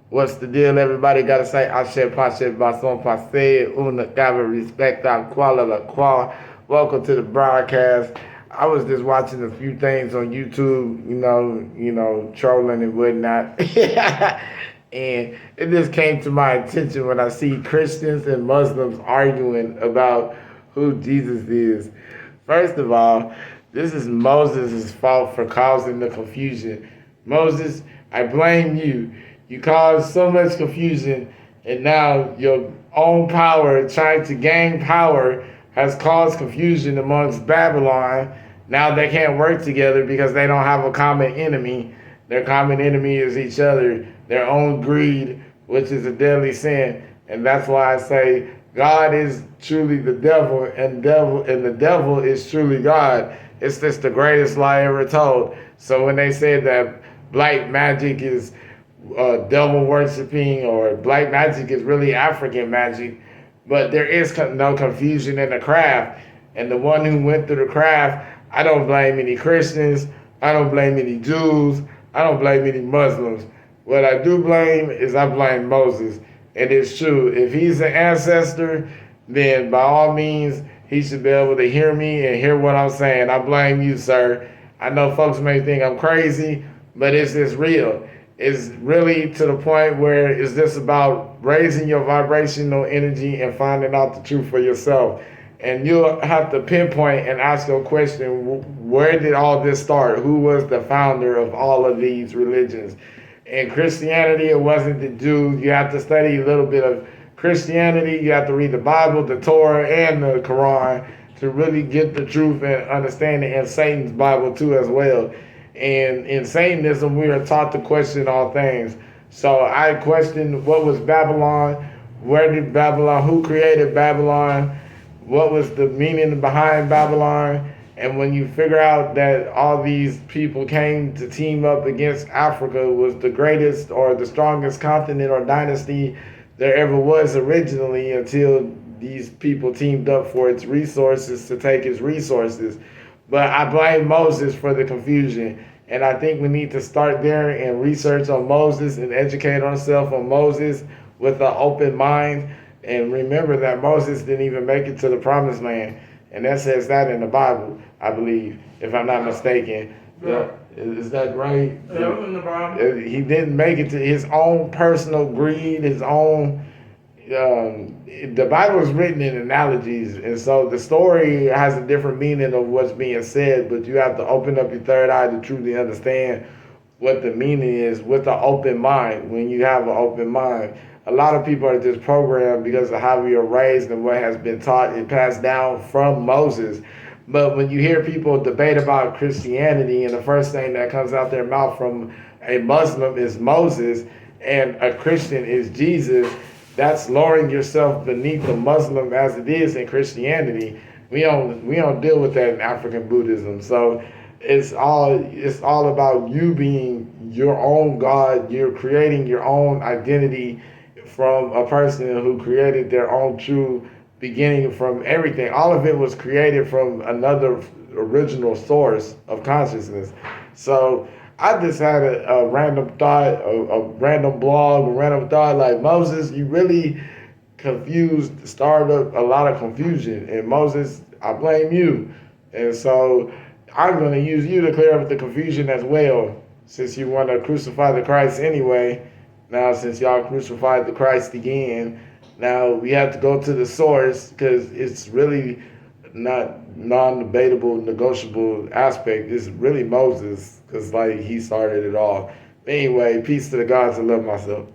What's the deal? Everybody got to say Ashe Pashe Bason Passe Una Gaba Respect Kuala La Kwa. Welcome to the broadcast. I was just watching a few things on YouTube, trolling and whatnot. And it just came to my attention when I see Christians and Muslims arguing about who Jesus is. First of all, this is Moses' fault for causing the confusion. Moses, I blame you. You caused so much confusion, and now your own power, trying to gain power, has caused confusion amongst Babylon. Now they can't work together because they don't have a common enemy. Their common enemy is each other, their own greed, which is a deadly sin. And that's why I say God is truly the devil, and the devil is truly God. It's just the greatest lie ever told. So when they said that black magic is devil worshiping, or black magic is really African magic, but there is no confusion in the craft. And the one who went through the craft, I don't blame any Christians, I don't blame any Jews, I don't blame any Muslims. What I do blame is I blame Moses. And it's true. If he's an ancestor, then by all means, he should be able to hear me and hear what I'm saying. I blame you, sir. I know folks may think I'm crazy, but it's just real. It's really to the point where it's just about raising your vibrational energy and finding out the truth for yourself. And you'll have to pinpoint and ask your question, where did all this start? Who was the founder of all of these religions? In Christianity, it wasn't the Jews. You have to study a little bit of Christianity. You have to read the Bible, the Torah, and the Quran to really get the truth and understanding, and Satan's Bible too as well. And in Satanism, we are taught to question all things. So I questioned, what was Babylon? Where did Babylon? Who created Babylon? What was the meaning behind Babylon? And when you figure out that all these people came to team up against Africa, was the greatest or the strongest continent or dynasty there ever was originally, until these people teamed up for its resources to take its resources. But I blame Moses for the confusion. And I think we need to start there and research on Moses and educate ourselves on Moses with an open mind. And remember that Moses didn't even make it to the promised land. And that says that in the Bible, I believe, if I'm not mistaken. Yeah. Is that right? Yeah, in the Bible. He didn't make it to his own personal greed, his own. The Bible is written in analogies, and so the story has a different meaning of what's being said, but you have to open up your third eye to truly understand what the meaning is with an open mind. When you have an open mind, a lot of people are just programmed because of how we are raised and what has been taught and passed down from Moses. But when you hear people debate about Christianity, and the first thing that comes out their mouth from a Muslim is Moses and a Christian is Jesus, that's lowering yourself beneath the Muslim as it is in Christianity. We don't deal with that in African Buddhism. So it's all about you being your own God. You're creating your own identity from a person who created their own true beginning from everything. All of it was created from another original source of consciousness. So I just had a random thought, a random blog, a random thought like, Moses, you really started up a lot of confusion. And Moses, I blame you. And so I'm going to use you to clear up the confusion as well, since you want to crucify the Christ anyway. Now, since y'all crucified the Christ again, now we have to go to the source, because it's really not non-debatable, negotiable aspect. It's really Moses, because like he started it all. Anyway, peace to the gods. I love myself.